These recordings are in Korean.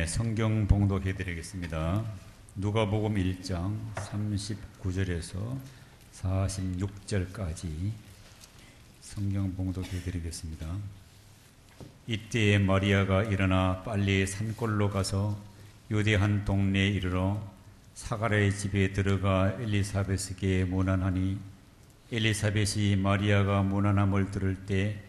네, 성경 봉독해 드리겠습니다. 누가복음 1장 39절에서 46절까지 성경 봉독해 드리겠습니다. 이때에 마리아가 일어나 빨리 산골로 가서 유대 한 동네에 이르러 사가랴의 집에 들어가 엘리사벳에게 문안하니, 엘리사벳이 마리아가 문안함을 들을 때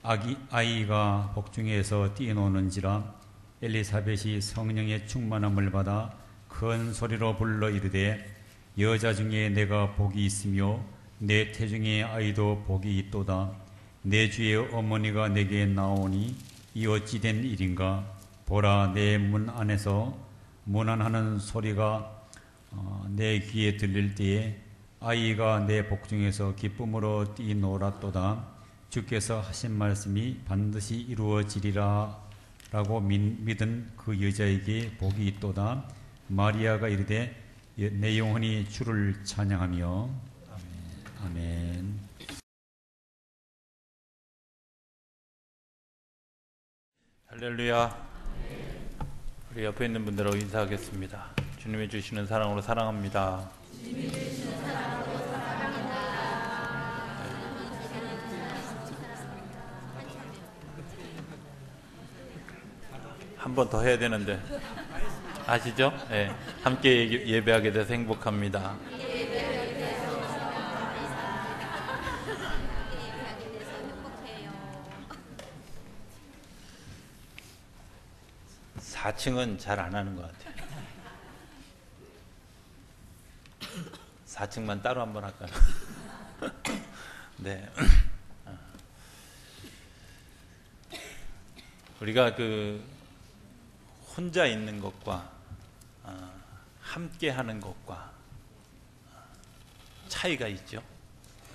아이가 복중에서 뛰노는지라 엘리사벳이 성령의 충만함을 받아 큰 소리로 불러 이르되, 여자 중에 내가 복이 있으며 내 태중의 아이도 복이 있도다. 내 주의 어머니가 내게 나오니 이 어찌 된 일인가? 보라, 내 문 안에서 문안하는 소리가 내 귀에 들릴 때에 아이가 내 복중에서 기쁨으로 뛰놀았도다. 주께서 하신 말씀이 반드시 이루어지리라 라고 믿은 그 여자에게 복이 있도다. 마리아가 이르되, 내 영혼이 주를 찬양하며. 아멘. 할렐루야. 우리 옆에 있는 분들하고 인사하겠습니다. 주님이 주시는 사랑으로 사랑합니다. 한 번 더 해야 되는데 아시죠? 네. 함께 예배하게 돼서 행복합니다. (4층은) 잘 안 하는 것 같아요. 4층만 따로 한번 할까요? 네. 우리가 혼자 있는 것과 함께 하는 것과 차이가 있죠.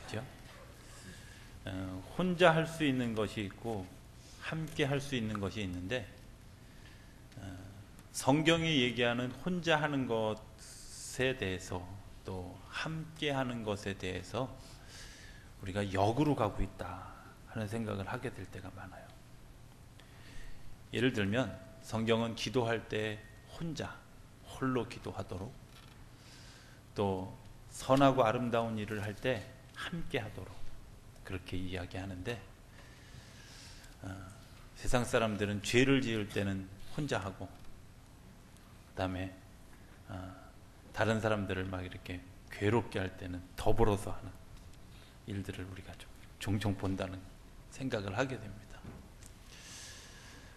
그렇죠? 혼자 할 수 있는 것이 있고 함께 할 수 있는 것이 있는데, 성경이 얘기하는 혼자 하는 것에 대해서 또 함께 하는 것에 대해서 우리가 역으로 가고 있다 하는 생각을 하게 될 때가 많아요. 예를 들면 성경은 기도할 때 홀로 기도하도록, 또 선하고 아름다운 일을 할 때 함께 하도록 그렇게 이야기하는데, 세상 사람들은 죄를 지을 때는 혼자 하고, 그 다음에 다른 사람들을 막 이렇게 괴롭게 할 때는 더불어서 하는 일들을 우리가 종종 본다는 생각을 하게 됩니다.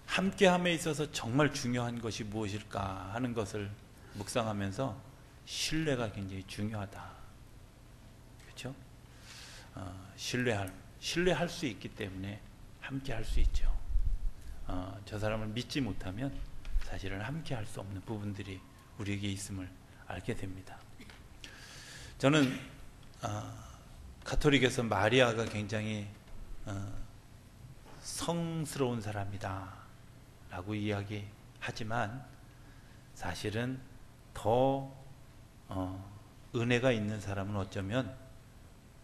함께함에 있어서 정말 중요한 것이 무엇일까 하는 것을 묵상하면서 신뢰가 굉장히 중요하다. 그렇죠? 신뢰할 수 있기 때문에 함께 할 수 있죠. 저 사람을 믿지 못하면 사실은 함께 할 수 없는 부분들이 우리에게 있음을 알게 됩니다. 저는 가톨릭에서 마리아가 굉장히 성스러운 사람이다 라고 이야기하지만, 사실은 더 은혜가 있는 사람은 어쩌면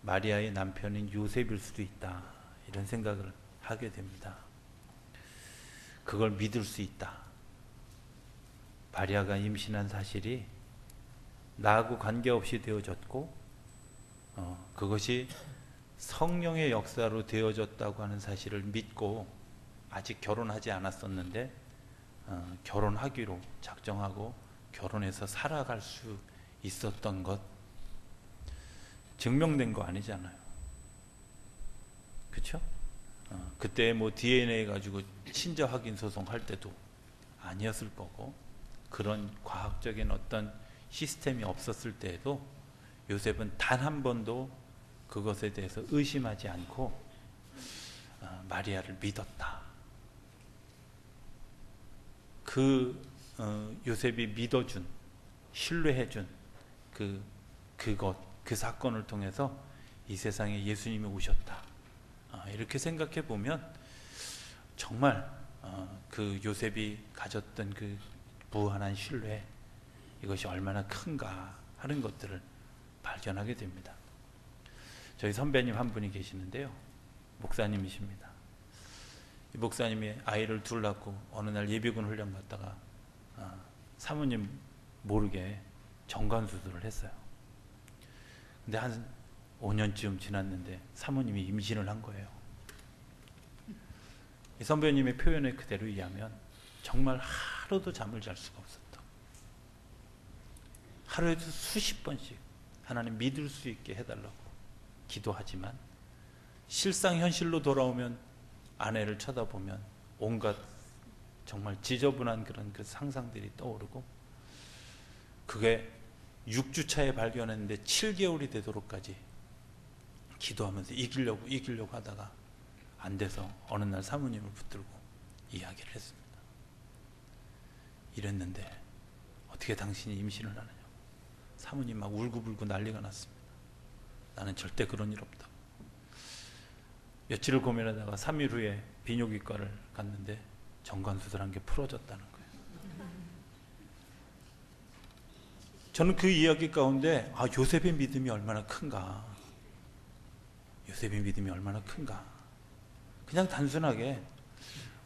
마리아의 남편인 요셉일 수도 있다, 이런 생각을 하게 됩니다. 그걸 믿을 수 있다. 마리아가 임신한 사실이 나하고 관계없이 되어졌고, 그것이 성령의 역사로 되어졌다고 하는 사실을 믿고, 아직 결혼하지 않았었는데 결혼하기로 작정하고 결혼해서 살아갈 수 있었던 것, 증명된 거 아니잖아요. 그렇죠? 그때 뭐 DNA 가지고 친자 확인 소송 할 때도 아니었을 거고, 그런 과학적인 어떤 시스템이 없었을 때에도 요셉은 단 한 번도 그것에 대해서 의심하지 않고 마리아를 믿었다. 요셉이 믿어준, 신뢰해준 그 사건을 통해서 이 세상에 예수님이 오셨다. 이렇게 생각해 보면 정말 그 요셉이 가졌던 그 무한한 신뢰, 이것이 얼마나 큰가 하는 것들을 발견하게 됩니다. 저희 선배님 한 분이 계시는데요, 목사님이십니다. 이 목사님이 아이를 둘 낳고 어느 날 예비군 훈련 갔다가 사모님 모르게 정관수술을 했어요. 근데 한 5년쯤 지났는데 사모님이 임신을 한 거예요. 이 선배님의 표현에 그대로 의하면 정말 하루도 잠을 잘 수가 없었다. 하루에도 수십 번씩 하나님 믿을 수 있게 해달라고 기도하지만 실상 현실로 돌아오면 아내를 쳐다보면 온갖 정말 지저분한 그런 그 상상들이 떠오르고, 그게 6주차에 발견했는데 7개월이 되도록까지 기도하면서 이기려고 하다가 안 돼서 어느 날 사모님을 붙들고 이야기를 했습니다. 이랬는데 어떻게 당신이 임신을 하느냐. 사모님 막 울고불고 난리가 났습니다. 나는 절대 그런 일 없다. 며칠을 고민하다가 3일 후에 비뇨기과를 갔는데 정관수술한 게 풀어졌다는 거예요. 저는 그 이야기 가운데 요셉의 믿음이 얼마나 큰가. 요셉의 믿음이 얼마나 큰가. 그냥 단순하게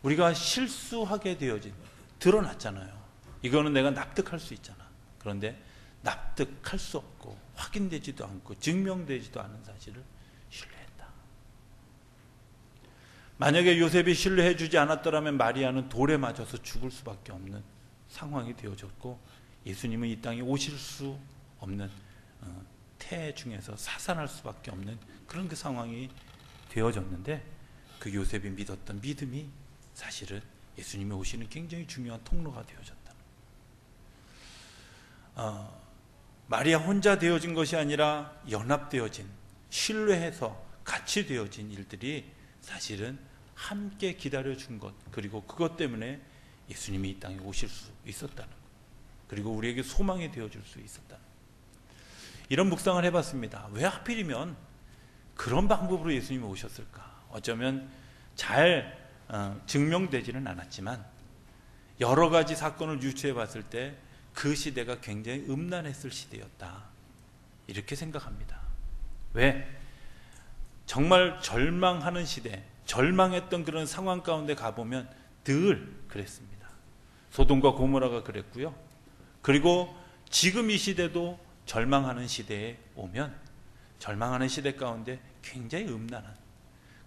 우리가 실수하게 되어진, 드러났잖아요. 이거는 내가 납득할 수 있잖아. 그런데 납득할 수 없고 확인되지도 않고 증명되지도 않은 사실을 신뢰했다. 만약에 요셉이 신뢰해주지 않았더라면 마리아는 돌에 맞아서 죽을 수밖에 없는 상황이 되어졌고, 예수님은 이 땅에 오실 수 없는 태 중에서 사산할 수밖에 없는 그런 그 상황이 되어졌는데, 그 요셉이 믿었던 믿음이 사실은 예수님이 오시는 굉장히 중요한 통로가 되어졌다. 마리아 혼자 되어진 것이 아니라 연합되어진, 신뢰해서 같이 되어진 일들이 사실은 함께 기다려준 것, 그리고 그것 때문에 예수님이 이 땅에 오실 수 있었다는 것, 그리고 우리에게 소망이 되어줄 수 있었다는 것. 이런 묵상을 해봤습니다. 왜 하필이면 그런 방법으로 예수님이 오셨을까? 어쩌면 잘 증명되지는 않았지만 여러 가지 사건을 유추해 봤을 때 그 시대가 굉장히 음란했을 시대였다, 이렇게 생각합니다. 왜? 정말 절망하는 시대, 절망했던 그런 상황 가운데 가보면 늘 그랬습니다. 소돔과 고모라가 그랬고요. 그리고 지금 이 시대도 절망하는 시대에 오면 절망하는 시대 가운데 굉장히 음란한,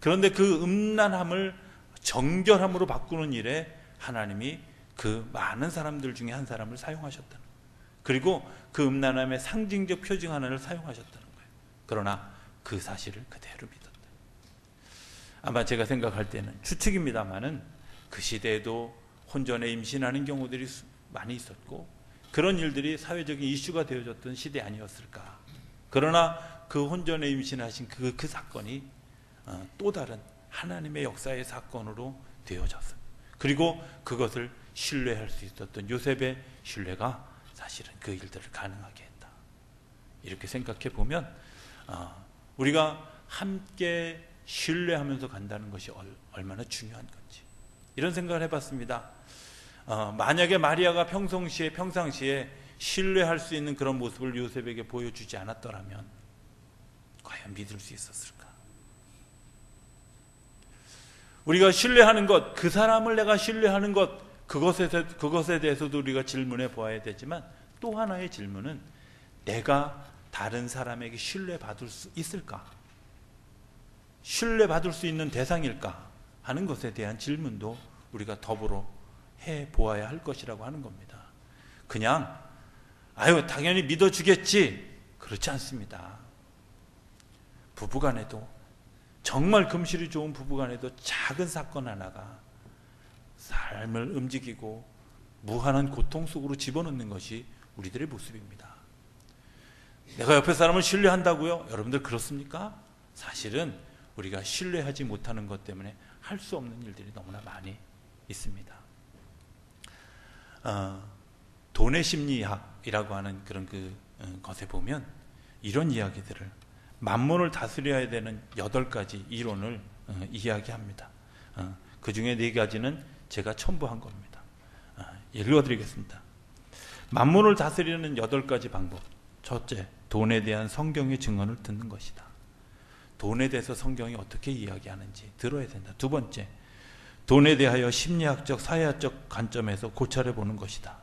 그런데 그 음란함을 정결함으로 바꾸는 일에 하나님이 그 많은 사람들 중에 한 사람을 사용하셨다는 거예요. 그리고 그 음란함의 상징적 표징 하나를 사용하셨다는 거예요. 그러나 그 사실을 그대로 믿었다. 아마 제가 생각할 때는 추측입니다만은 그 시대에도 혼전에 임신하는 경우들이 많이 있었고, 그런 일들이 사회적인 이슈가 되어졌던 시대 아니었을까. 그러나 그 혼전에 임신하신 그 사건이 또 다른 하나님의 역사의 사건으로 되어졌어요. 그리고 그것을 신뢰할 수 있었던 요셉의 신뢰가 사실은 그 일들을 가능하게 했다. 이렇게 생각해 보면 우리가 함께 신뢰하면서 간다는 것이 얼마나 중요한 건지 이런 생각을 해봤습니다. 만약에 마리아가 평상시에 신뢰할 수 있는 그런 모습을 요셉에게 보여주지 않았더라면 과연 믿을 수 있었을까? 우리가 신뢰하는 것, 그 사람을 내가 신뢰하는 것, 그것에 대해서도 우리가 질문해 보아야 되지만, 또 하나의 질문은 내가 다른 사람에게 신뢰받을 수 있을까? 신뢰받을 수 있는 대상일까? 하는 것에 대한 질문도 우리가 더불어 해 보아야 할 것이라고 하는 겁니다. 그냥 당연히 믿어주겠지, 그렇지 않습니다. 부부간에도, 정말 금실이 좋은 부부간에도 작은 사건 하나가 삶을 움직이고 무한한 고통 속으로 집어넣는 것이 우리들의 모습입니다. 내가 옆에 사람을 신뢰한다고요? 여러분들 그렇습니까? 사실은 우리가 신뢰하지 못하는 것 때문에 할 수 없는 일들이 너무나 많이 있습니다. 돈의 심리학이라고 하는 그런 것에 보면 이런 이야기들을, 만몬을 다스려야 되는 8가지 이론을 이야기합니다. 그 중에 4가지는 제가 첨부한 겁니다. 읽어드리겠습니다. 만몬을 다스리는 8가지 방법. 첫째, 돈에 대한 성경의 증언을 듣는 것이다. 돈에 대해서 성경이 어떻게 이야기하는지 들어야 된다. 두 번째, 돈에 대하여 심리학적, 사회학적 관점에서 고찰해 보는 것이다.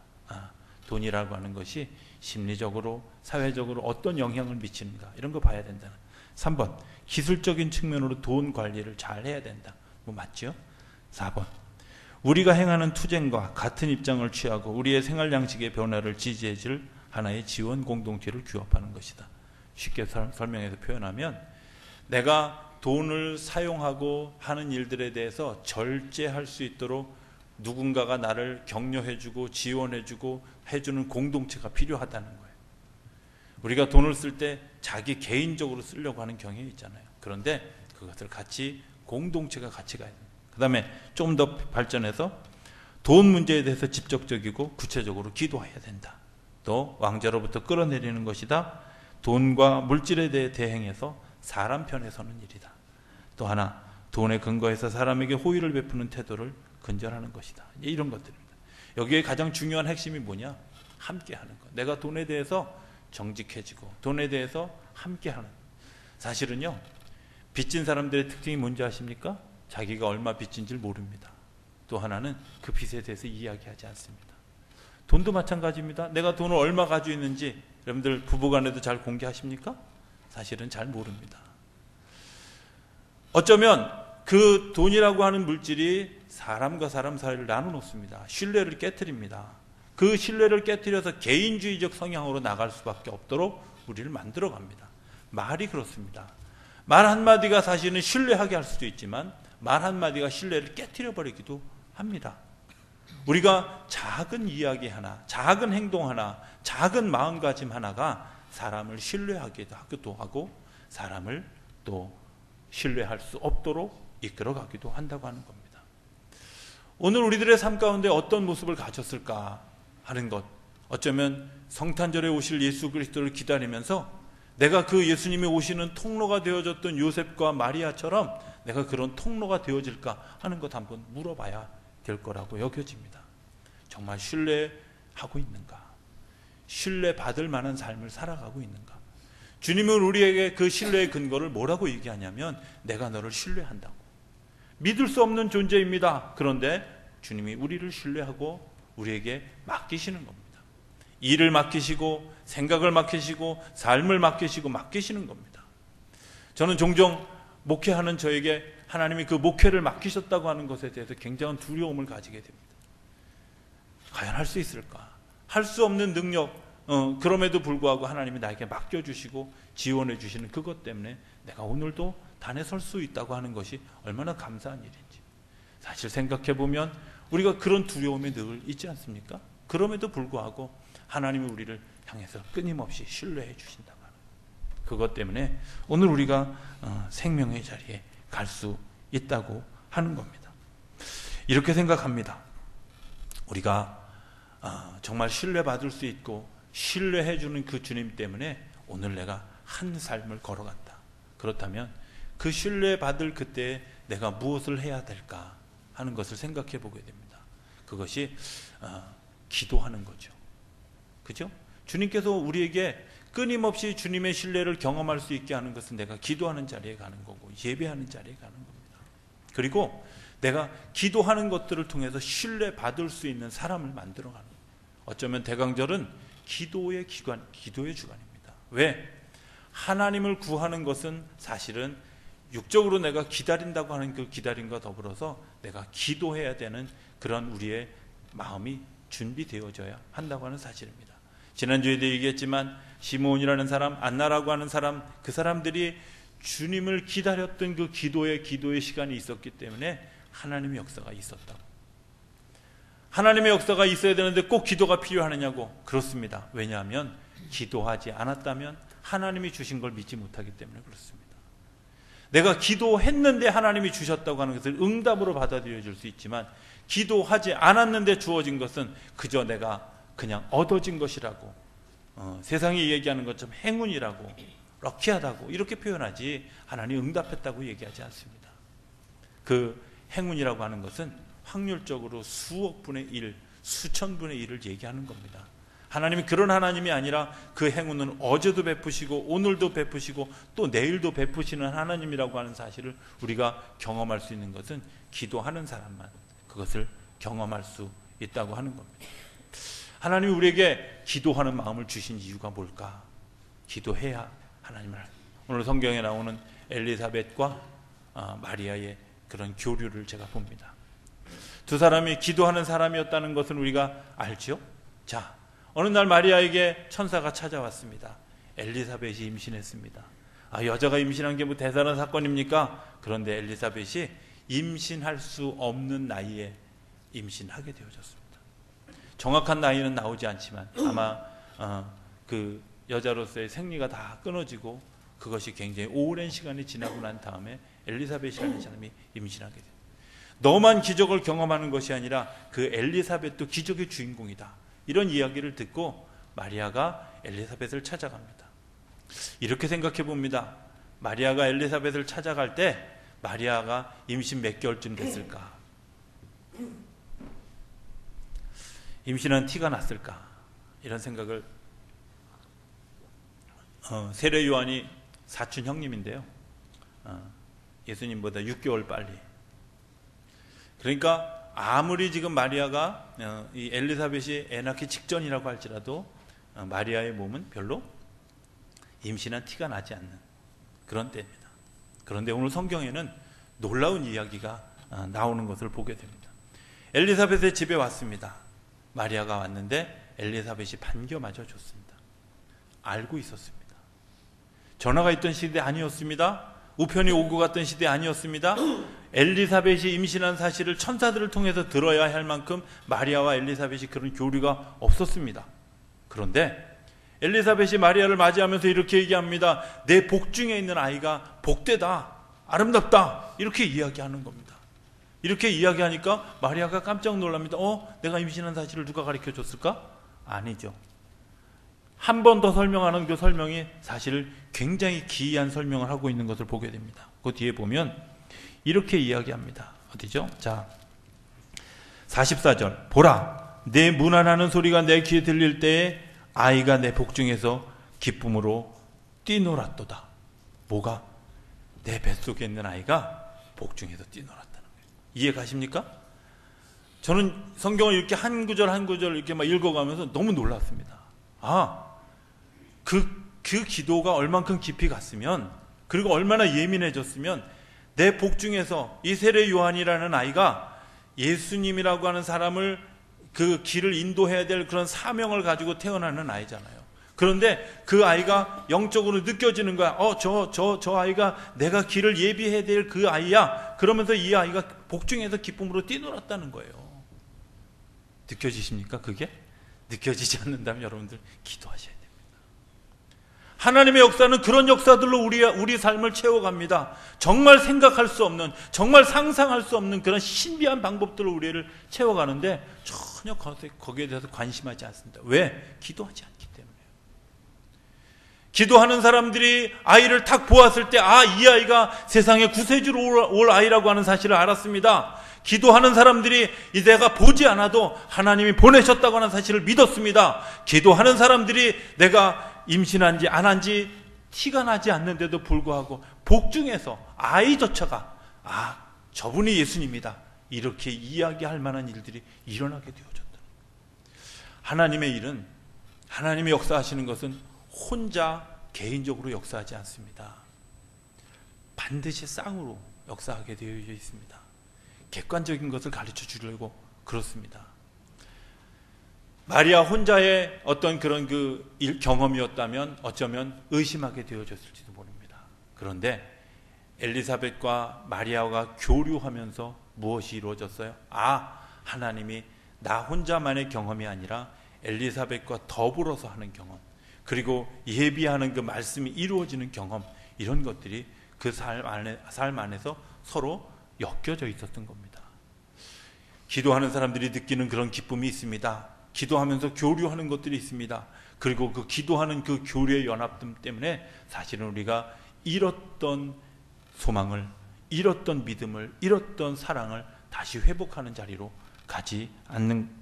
돈이라고 하는 것이 심리적으로, 사회적으로 어떤 영향을 미치는가, 이런 거 봐야 된다. 3번, 기술적인 측면으로 돈 관리를 잘 해야 된다. 뭐 맞죠? 4번, 우리가 행하는 투쟁과 같은 입장을 취하고 우리의 생활 양식의 변화를 지지해 줄 하나의 지원 공동체를 규합하는 것이다. 쉽게 설명해서 표현하면, 내가 돈을 사용하고 하는 일들에 대해서 절제할 수 있도록 누군가가 나를 격려해주고 지원해주고 해주는 공동체가 필요하다는 거예요. 우리가 돈을 쓸 때 자기 개인적으로 쓰려고 하는 경향이 있잖아요. 그런데 그것을 같이, 공동체가 같이 가야 됩니다. 그 다음에 좀 더 발전해서 돈 문제에 대해서 직접적이고 구체적으로 기도해야 된다. 또 왕자로부터 끌어내리는 것이다. 돈과 물질에 대해 대행해서 사람 편에 서는 일이다. 또 하나, 돈에 근거해서 사람에게 호의를 베푸는 태도를 근절하는 것이다. 이런 것들입니다. 여기에 가장 중요한 핵심이 뭐냐? 함께하는 것. 내가 돈에 대해서 정직해지고 돈에 대해서 함께하는. 사실은요, 빚진 사람들의 특징이 뭔지 아십니까? 자기가 얼마 빚진지를 모릅니다. 또 하나는 그 빚에 대해서 이야기하지 않습니다. 돈도 마찬가지입니다. 내가 돈을 얼마 가지고 있는지 여러분들 부부간에도 잘 공개하십니까? 사실은 잘 모릅니다. 어쩌면 그 돈이라고 하는 물질이 사람과 사람 사이를 나눠놓습니다. 신뢰를 깨트립니다. 그 신뢰를 깨트려서 개인주의적 성향으로 나갈 수밖에 없도록 우리를 만들어갑니다. 말이 그렇습니다. 말 한마디가 사실은 신뢰하게 할 수도 있지만 말 한마디가 신뢰를 깨트려버리기도 합니다. 우리가 작은 이야기 하나, 작은 행동 하나, 작은 마음가짐 하나가 사람을 신뢰하기도 하고 사람을 또 신뢰할 수 없도록 이끌어가기도 한다고 하는 겁니다. 오늘 우리들의 삶 가운데 어떤 모습을 가졌을까 하는 것, 어쩌면 성탄절에 오실 예수 그리스도를 기다리면서 내가 그 예수님이 오시는 통로가 되어졌던 요셉과 마리아처럼 내가 그런 통로가 되어질까 하는 것 한번 물어봐야 될 거라고 여겨집니다. 정말 신뢰하고 있는가? 신뢰받을 만한 삶을 살아가고 있는가? 주님은 우리에게 그 신뢰의 근거를 뭐라고 얘기하냐면, 내가 너를 신뢰한다고. 믿을 수 없는 존재입니다. 그런데 주님이 우리를 신뢰하고 우리에게 맡기시는 겁니다. 일을 맡기시고 생각을 맡기시고 삶을 맡기시고 맡기시는 겁니다. 저는 종종 목회하는 저에게 하나님이 그 목회를 맡기셨다고 하는 것에 대해서 굉장한 두려움을 가지게 됩니다. 과연 할 수 있을까? 할 수 없는 능력, 그럼에도 불구하고 하나님이 나에게 맡겨주시고 지원해 주시는 그것 때문에 내가 오늘도 단에 설 수 있다고 하는 것이 얼마나 감사한 일인지 사실 생각해 보면 우리가 그런 두려움이 늘 있지 않습니까? 그럼에도 불구하고 하나님이 우리를 향해서 끊임없이 신뢰해 주신다고 하는 그것 때문에 오늘 우리가 생명의 자리에 갈 수 있다고 하는 겁니다. 이렇게 생각합니다. 우리가 정말 신뢰받을 수 있고 신뢰해 주는 그 주님 때문에 오늘 내가 한 삶을 걸어간다. 그렇다면 그 신뢰받을 그때에 내가 무엇을 해야 될까 하는 것을 생각해 보게 됩니다. 그것이 기도하는 거죠. 그죠? 주님께서 우리에게 끊임없이 주님의 신뢰를 경험할 수 있게 하는 것은 내가 기도하는 자리에 가는 거고 예배하는 자리에 가는 겁니다. 그리고 내가 기도하는 것들을 통해서 신뢰받을 수 있는 사람을 만들어가는 거예요. 어쩌면 대강절은 기도의 주간입니다. 왜? 하나님을 구하는 것은 사실은 육적으로 내가 기다린다고 하는 그 기다림과 더불어서 내가 기도해야 되는 그런 우리의 마음이 준비되어져야 한다고 하는 사실입니다. 지난주에도 얘기했지만 시므온이라는 사람, 안나라고 하는 사람, 그 사람들이 주님을 기다렸던 그 기도의 시간이 있었기 때문에 하나님의 역사가 있었다고. 하나님의 역사가 있어야 되는데 꼭 기도가 필요하느냐고. 그렇습니다. 왜냐하면 기도하지 않았다면 하나님이 주신 걸 믿지 못하기 때문에 그렇습니다. 내가 기도했는데 하나님이 주셨다고 하는 것을 응답으로 받아들여질 수 있지만 기도하지 않았는데 주어진 것은 그저 내가 그냥 얻어진 것이라고, 세상이 얘기하는 것처럼 행운이라고, 럭키하다고 이렇게 표현하지 하나님 응답했다고 얘기하지 않습니다. 그 행운이라고 하는 것은 확률적으로 수억 분의 1, 수천 분의 1을 얘기하는 겁니다. 하나님이 그런 하나님이 아니라 그 행운은 어제도 베푸시고 오늘도 베푸시고 또 내일도 베푸시는 하나님이라고 하는 사실을 우리가 경험할 수 있는 것은 기도하는 사람만 그것을 경험할 수 있다고 하는 겁니다. 하나님이 우리에게 기도하는 마음을 주신 이유가 뭘까? 기도해야 하나님을. 오늘 성경에 나오는 엘리사벳과 마리아의 그런 교류를 제가 봅니다. 두 사람이 기도하는 사람이었다는 것은 우리가 알죠. 자, 어느 날 마리아에게 천사가 찾아왔습니다. 엘리사벳이 임신했습니다. 여자가 임신한 게 뭐 대단한 사건입니까? 그런데 엘리사벳이 임신할 수 없는 나이에 임신하게 되어졌습니다. 정확한 나이는 나오지 않지만 아마 그 여자로서의 생리가 다 끊어지고 그것이 굉장히 오랜 시간이 지나고 난 다음에 엘리사벳이라는 사람이 임신하게 됩니다. 너만 기적을 경험하는 것이 아니라 그 엘리사벳도 기적의 주인공이다. 이런 이야기를 듣고 마리아가 엘리사벳을 찾아갑니다. 이렇게 생각해 봅니다. 마리아가 엘리사벳을 찾아갈 때 마리아가 임신 몇 개월쯤 됐을까? 임신한 티가 났을까? 이런 생각을 세례 요한이 사촌 형님인데요. 예수님보다 6개월 빨리. 그러니까 아무리 지금 마리아가 이 엘리사벳이 애 낳기 직전이라고 할지라도 마리아의 몸은 별로 임신한 티가 나지 않는 그런 때입니다. 그런데 오늘 성경에는 놀라운 이야기가 나오는 것을 보게 됩니다. 엘리사벳의 집에 왔습니다. 마리아가 왔는데 엘리사벳이 반겨 맞아줬습니다. 알고 있었습니다. 전화가 있던 시대 아니었습니다. 우편이 오고 갔던 시대 아니었습니다. 엘리사벳이 임신한 사실을 천사들을 통해서 들어야 할 만큼 마리아와 엘리사벳이 그런 교류가 없었습니다. 그런데 엘리사벳이 마리아를 맞이하면서 이렇게 얘기합니다. 내 복 중에 있는 아이가 복되다, 아름답다, 이렇게 이야기하는 겁니다. 이렇게 이야기하니까 마리아가 깜짝 놀랍니다. 내가 임신한 사실을 누가 가르쳐 줬을까? 아니죠. 한 번 더 설명하는 그 설명이 사실 굉장히 기이한 설명을 하고 있는 것을 보게 됩니다. 그 뒤에 보면 이렇게 이야기합니다. 어디죠? 자, 44절. 보라, 내 문안하는 소리가 내 귀에 들릴 때에 아이가 내 복중에서 기쁨으로 뛰놀았도다. 뭐가? 내 뱃속에 있는 아이가 복중에서 뛰놀았다는 거예요. 이해 가십니까? 저는 성경을 이렇게 한 구절 한 구절 이렇게 막 읽어가면서 너무 놀랐습니다. 그 기도가 얼만큼 깊이 갔으면, 그리고 얼마나 예민해졌으면 내 복중에서 이 세례 요한이라는 아이가 예수님이라고 하는 사람을 그 길을 인도해야 될 그런 사명을 가지고 태어나는 아이잖아요. 그런데 그 아이가 영적으로 느껴지는 거야. 저 아이가 내가 길을 예비해야 될 그 아이야. 그러면서 이 아이가 복중에서 기쁨으로 뛰놀았다는 거예요. 느껴지십니까? 그게? 느껴지지 않는다면 여러분들 기도하셔야 됩니다. 하나님의 역사는 그런 역사들로 우리 삶을 채워갑니다. 정말 생각할 수 없는, 정말 상상할 수 없는 그런 신비한 방법들로 우리를 채워가는데 전혀 거기에 대해서 관심하지 않습니다. 왜? 기도하지 않기 때문에요. 기도하는 사람들이 아이를 딱 보았을 때 이 아이가 세상에 구세주로 올 아이라고 하는 사실을 알았습니다. 기도하는 사람들이 내가 보지 않아도 하나님이 보내셨다고 하는 사실을 믿었습니다. 기도하는 사람들이 내가 임신한지 안 한지 티가 나지 않는데도 불구하고 복중에서 아이조차가 저분이 예수님이다, 이렇게 이야기할 만한 일들이 일어나게 되어졌다. 하나님의 일은, 하나님이 역사하시는 것은 혼자 개인적으로 역사하지 않습니다. 반드시 쌍으로 역사하게 되어 있습니다. 객관적인 것을 가르쳐 주려고 그렇습니다. 마리아 혼자의 어떤 그런 경험이었다면 어쩌면 의심하게 되어졌을지도 모릅니다. 그런데 엘리사벳과 마리아가 교류하면서 무엇이 이루어졌어요? 하나님이 나 혼자만의 경험이 아니라 엘리사벳과 더불어서 하는 경험, 그리고 예비하는 그 말씀이 이루어지는 경험, 이런 것들이 그 삶 안에서 서로 엮여져 있었던 겁니다. 기도하는 사람들이 느끼는 그런 기쁨이 있습니다. 기도하면서 교류하는 것들이 있습니다. 그리고 그 기도하는 그 교류의 연합됨 때문에 사실은 우리가 잃었던 소망을, 잃었던 믿음을, 잃었던 사랑을 다시 회복하는 자리로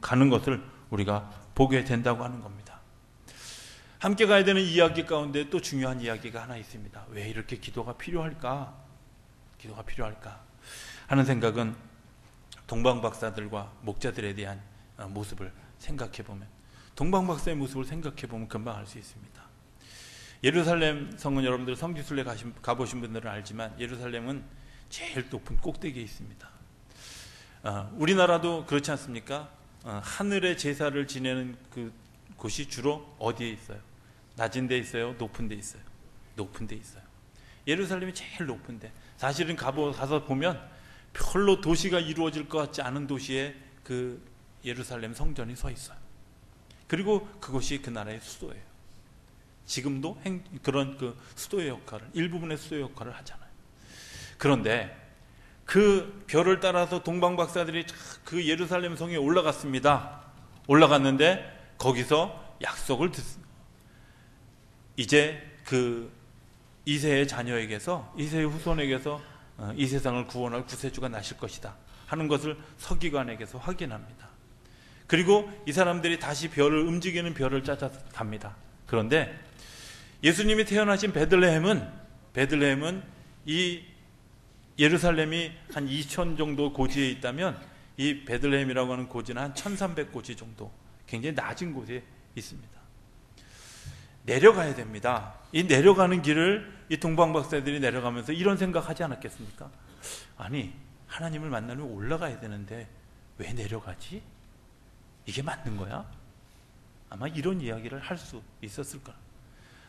가는 것을 우리가 보게 된다고 하는 겁니다. 함께 가야 되는 이야기 가운데 또 중요한 이야기가 하나 있습니다. 왜 이렇게 기도가 필요할까? 기도가 필요할까? 하는 생각은 동방 박사들과 목자들에 대한 모습을 생각해 보면 동방박사의 모습을 생각해 보면 금방 알 수 있습니다. 예루살렘 성은 여러분들 성지순례 가보신 분들은 알지만 예루살렘은 제일 높은 꼭대기에 있습니다. 우리나라도 그렇지 않습니까? 하늘의 제사를 지내는 그 곳이 주로 어디에 있어요? 낮은 데 있어요? 높은 데 있어요? 높은 데 있어요. 예루살렘이 제일 높은데, 사실은 가서 보면 별로 도시가 이루어질 것 같지 않은 도시에 그 예루살렘 성전이 서 있어요. 그리고 그곳이 그 나라의 수도예요. 지금도 그런 그 수도의 역할을, 일부분의 수도의 역할을 하잖아요. 그런데 그 별을 따라서 동방박사들이 그 예루살렘 성에 올라갔습니다. 올라갔는데 거기서 약속을 듣습니다. 이제 그 이새의 자녀에게서, 이새의 후손에게서 이 세상을 구원할 구세주가 나실 것이다 하는 것을 서기관에게서 확인합니다. 그리고 이 사람들이 다시 별을, 움직이는 별을 찾아 갑니다. 그런데 예수님이 태어나신 베들레헴은 이 예루살렘이 한 2000 정도 고지에 있다면 이 베들레헴이라고 하는 고지는 한 1300고지 정도, 굉장히 낮은 곳에 있습니다. 내려가야 됩니다. 이 내려가는 길을 이 동방박사들이 내려가면서 이런 생각하지 않았겠습니까? 아니, 하나님을 만나려면 올라가야 되는데 왜 내려가지? 이게 맞는 거야? 아마 이런 이야기를 할 수 있었을 거야.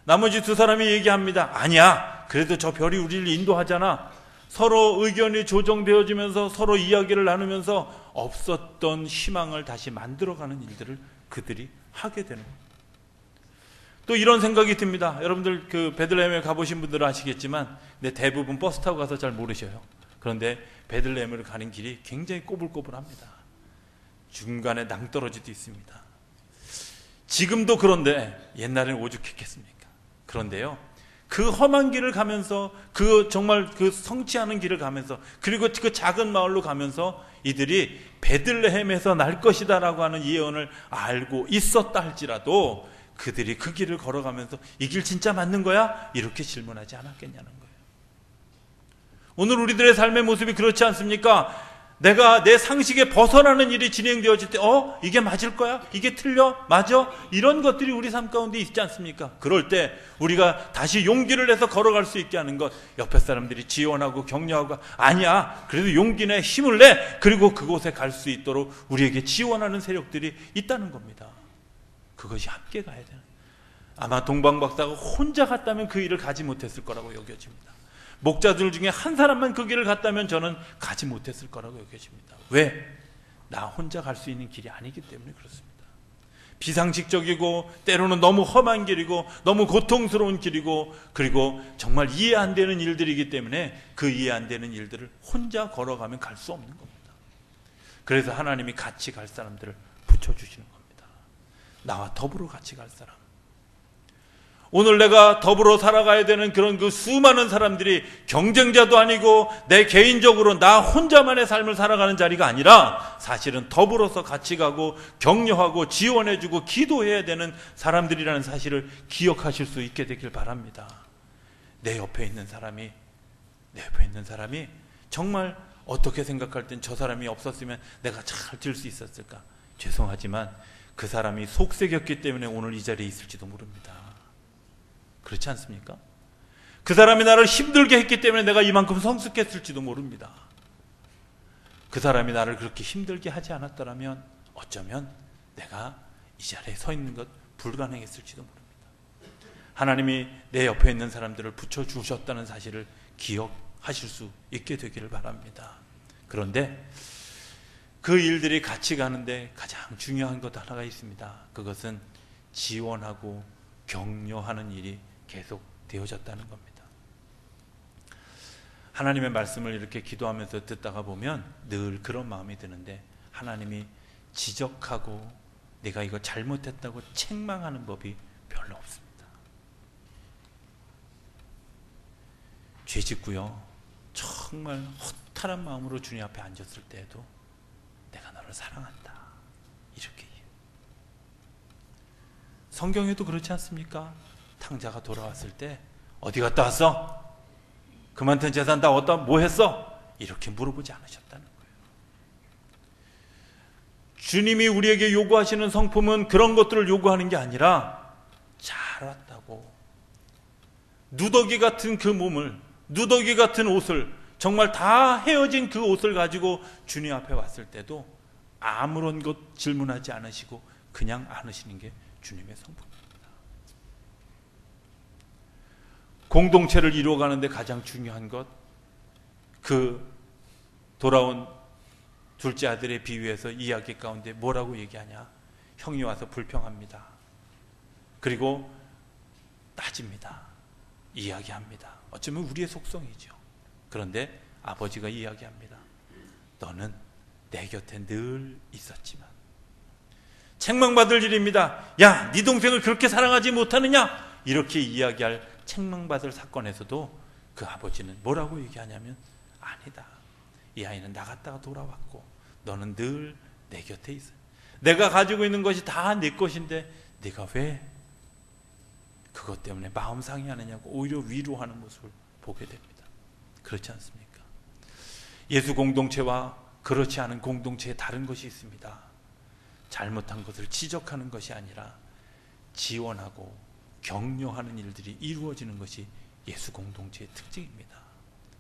나머지 두 사람이 얘기합니다. 아니야, 그래도 저 별이 우리를 인도하잖아. 서로 의견이 조정되어지면서 서로 이야기를 나누면서 없었던 희망을 다시 만들어가는 일들을 그들이 하게 되는 거예요. 또 이런 생각이 듭니다. 여러분들 그 베들레헴에 가보신 분들은 아시겠지만, 근데 대부분 버스 타고 가서 잘 모르셔요. 그런데 베들레헴으로 가는 길이 굉장히 꼬불꼬불합니다. 중간에 낭떠러지도 있습니다. 지금도 그런데 옛날에는 오죽했겠습니까? 그런데요, 그 험한 길을 가면서, 그 정말 그 성치 않은 길을 가면서, 그리고 그 작은 마을로 가면서 이들이 베들레헴에서 날 것이다 라고 하는 예언을 알고 있었다 할지라도 그들이 그 길을 걸어가면서 이 길 진짜 맞는 거야? 이렇게 질문하지 않았겠냐는 거예요. 오늘 우리들의 삶의 모습이 그렇지 않습니까? 내가 내 상식에 벗어나는 일이 진행되어질 때 이게 맞을 거야? 이게 틀려? 맞아? 이런 것들이 우리 삶 가운데 있지 않습니까? 그럴 때 우리가 다시 용기를 내서 걸어갈 수 있게 하는 것, 옆에 사람들이 지원하고 격려하고, 아니야, 그래도 용기 내, 힘을 내, 그리고 그곳에 갈 수 있도록 우리에게 지원하는 세력들이 있다는 겁니다. 그것이 함께 가야 되는, 아마 동방박사가 혼자 갔다면 그 일을 가지 못했을 거라고 여겨집니다. 목자들 중에 한 사람만 그 길을 갔다면 저는 가지 못했을 거라고 여겨집니다. 왜? 나 혼자 갈 수 있는 길이 아니기 때문에 그렇습니다. 비상식적이고 때로는 너무 험한 길이고 너무 고통스러운 길이고, 그리고 정말 이해 안 되는 일들이기 때문에 그 이해 안 되는 일들을 혼자 걸어가면 갈 수 없는 겁니다. 그래서 하나님이 같이 갈 사람들을 붙여주시는 겁니다. 나와 더불어 같이 갈 사람. 오늘 내가 더불어 살아가야 되는 그런 그 수많은 사람들이 경쟁자도 아니고 내 개인적으로 나 혼자만의 삶을 살아가는 자리가 아니라 사실은 더불어서 같이 가고 격려하고 지원해주고 기도해야 되는 사람들이라는 사실을 기억하실 수 있게 되길 바랍니다. 내 옆에 있는 사람이 정말 어떻게 생각할 땐 저 사람이 없었으면 내가 잘 뛸 수 있었을까? 죄송하지만 그 사람이 속색였기 때문에 오늘 이 자리에 있을지도 모릅니다. 그렇지 않습니까? 그 사람이 나를 힘들게 했기 때문에 내가 이만큼 성숙했을지도 모릅니다. 그 사람이 나를 그렇게 힘들게 하지 않았더라면 어쩌면 내가 이 자리에 서 있는 것 불가능했을지도 모릅니다. 하나님이 내 옆에 있는 사람들을 붙여주셨다는 사실을 기억하실 수 있게 되기를 바랍니다. 그런데 그 일들이 같이 가는데 가장 중요한 것 하나가 있습니다. 그것은 지원하고 격려하는 일이 계속 되어졌다는 겁니다. 하나님의 말씀을 이렇게 기도하면서 듣다가 보면 늘 그런 마음이 드는데, 하나님이 지적하고 내가 이거 잘못했다고 책망하는 법이 별로 없습니다. 죄 짓고요, 정말 허탈한 마음으로 주님 앞에 앉았을 때에도 내가 너를 사랑한다, 이렇게. 성경에도 그렇지 않습니까? 탕자가 돌아왔을 때 어디 갔다 왔어? 그만둔 재산 다 어디다 뭐 했어? 이렇게 물어보지 않으셨다는 거예요. 주님이 우리에게 요구하시는 성품은 그런 것들을 요구하는 게 아니라 잘 왔다고, 누더기 같은 그 몸을, 누더기 같은 옷을, 정말 다 헤어진 그 옷을 가지고 주님 앞에 왔을 때도 아무런 것 질문하지 않으시고 그냥 안으시는 게 주님의 성품입니다. 공동체를 이루어가는데 가장 중요한 것, 그 돌아온 둘째 아들의 비유에서 이야기 가운데 뭐라고 얘기하냐? 형이 와서 불평합니다. 그리고 따집니다. 이야기합니다. 어쩌면 우리의 속성이죠. 그런데 아버지가 이야기합니다. 너는 내 곁에 늘 있었지만. 책망받을 일입니다. 야, 네 동생을 그렇게 사랑하지 못하느냐? 이렇게 이야기할 책망받을 사건에서도 그 아버지는 뭐라고 얘기하냐면, 아니다. 이 아이는 나갔다가 돌아왔고 너는 늘 내 곁에 있어. 내가 가지고 있는 것이 다 내 것인데 네가 왜 그것 때문에 마음 상해하느냐고 오히려 위로하는 모습을 보게 됩니다. 그렇지 않습니까? 예수 공동체와 그렇지 않은 공동체에 다른 것이 있습니다. 잘못한 것을 지적하는 것이 아니라 지원하고 격려하는 일들이 이루어지는 것이 예수 공동체의 특징입니다.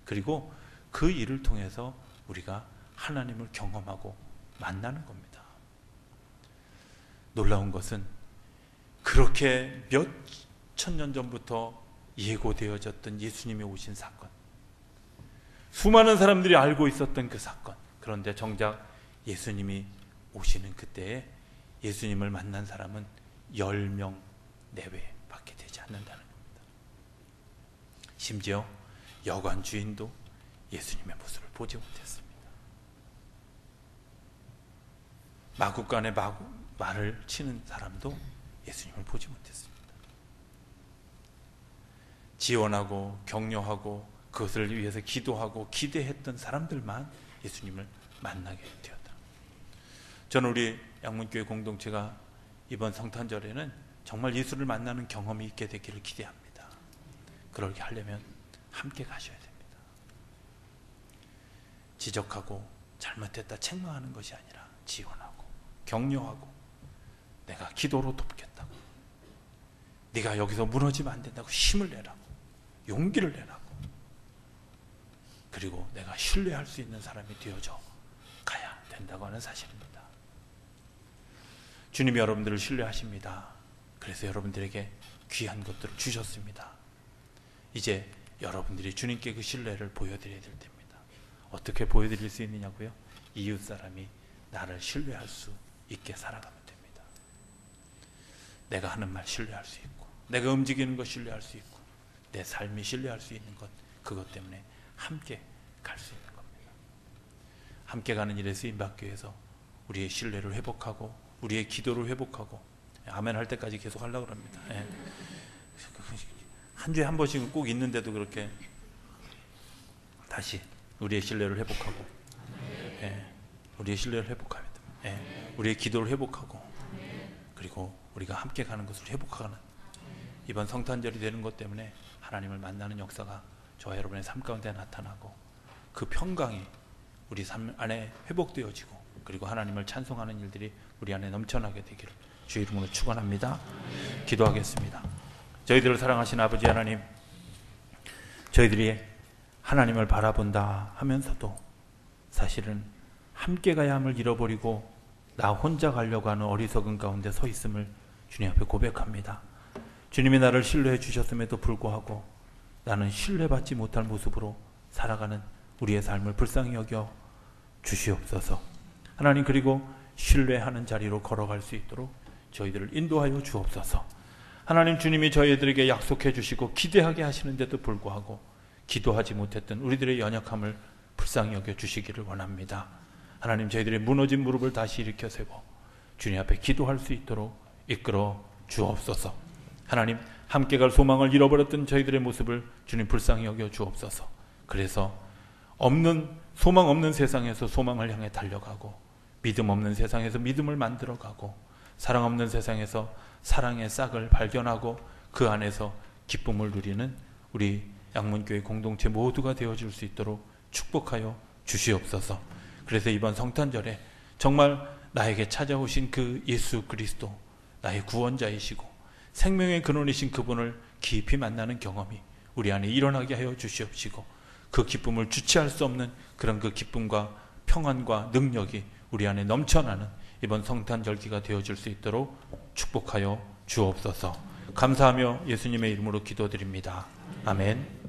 그리고 그 일을 통해서 우리가 하나님을 경험하고 만나는 겁니다. 놀라운 것은 그렇게 몇 천년 전부터 예고되어졌던 예수님이 오신 사건, 수많은 사람들이 알고 있었던 그 사건, 그런데 정작 예수님이 오시는 그때에 예수님을 만난 사람은 10명 내외밖에 되지 않는다는 겁니다. 심지어 여관 주인도 예수님의 모습을 보지 못했습니다. 마구간에 말을 치는 사람도 예수님을 보지 못했습니다. 지원하고 격려하고 그것을 위해서 기도하고 기대했던 사람들만 예수님을 만나게 되었다. 저는 우리 양문교회 공동체가 이번 성탄절에는 정말 예수를 만나는 경험이 있게 되기를 기대합니다. 그렇게 하려면 함께 가셔야 됩니다. 지적하고 잘못했다 책망하는 것이 아니라 지원하고 격려하고 내가 기도로 돕겠다고, 네가 여기서 무너지면 안 된다고 힘을 내라고, 용기를 내라고, 그리고 내가 신뢰할 수 있는 사람이 되어져 가야 된다고 하는 사실입니다. 주님이 여러분들을 신뢰하십니다. 그래서 여러분들에게 귀한 것들을 주셨습니다. 이제 여러분들이 주님께 그 신뢰를 보여드려야 될 때입니다. 어떻게 보여드릴 수 있느냐고요? 이웃 사람이 나를 신뢰할 수 있게 살아가면 됩니다. 내가 하는 말 신뢰할 수 있고, 내가 움직이는 것 신뢰할 수 있고, 내 삶이 신뢰할 수 있는 것, 그것 때문에 함께 갈 수 있는 겁니다. 함께 가는 일에 쓰임받기 위해서 우리의 신뢰를 회복하고 우리의 기도를 회복하고, 아멘 할 때까지 계속 하려고 합니다. 예. 한 주에 한 번씩은 꼭 있는데도 그렇게 다시 우리의 신뢰를 회복하고, 예. 우리의 신뢰를 회복합니다. 예. 우리의 기도를 회복하고, 그리고 우리가 함께 가는 것을 회복하는 이번 성탄절이 되는 것 때문에 하나님을 만나는 역사가 저와 여러분의 삶 가운데 나타나고, 그 평강이 우리 삶 안에 회복되어지고, 그리고 하나님을 찬송하는 일들이 우리 안에 넘쳐나게 되기를 주 이름으로 축원합니다. 기도하겠습니다. 저희들을 사랑하신 아버지 하나님, 저희들이 하나님을 바라본다 하면서도 사실은 함께 가야 함을 잃어버리고 나 혼자 가려고 하는 어리석은 가운데 서 있음을 주님 앞에 고백합니다. 주님이 나를 신뢰해 주셨음에도 불구하고 나는 신뢰받지 못할 모습으로 살아가는 우리의 삶을 불쌍히 여겨 주시옵소서. 하나님, 그리고 신뢰하는 자리로 걸어갈 수 있도록 저희들을 인도하여 주옵소서. 하나님, 주님이 저희들에게 약속해 주시고 기대하게 하시는데도 불구하고 기도하지 못했던 우리들의 연약함을 불쌍히 여겨 주시기를 원합니다. 하나님, 저희들의 무너진 무릎을 다시 일으켜 세워 주님 앞에 기도할 수 있도록 이끌어 주옵소서. 하나님, 함께 갈 소망을 잃어버렸던 저희들의 모습을 주님 불쌍히 여겨 주옵소서. 그래서 소망 없는 세상에서 소망을 향해 달려가고, 믿음 없는 세상에서 믿음을 만들어가고, 사랑 없는 세상에서 사랑의 싹을 발견하고 그 안에서 기쁨을 누리는 우리 양문교회 공동체 모두가 되어줄 수 있도록 축복하여 주시옵소서. 그래서 이번 성탄절에 정말 나에게 찾아오신 그 예수 그리스도, 나의 구원자이시고 생명의 근원이신 그분을 깊이 만나는 경험이 우리 안에 일어나게 하여 주시옵시고, 그 기쁨을 주체할 수 없는 그런 그 기쁨과 평안과 능력이 우리 안에 넘쳐나는 이번 성탄절기가 되어줄 수 있도록 축복하여 주옵소서. 감사하며 예수님의 이름으로 기도드립니다. 아멘.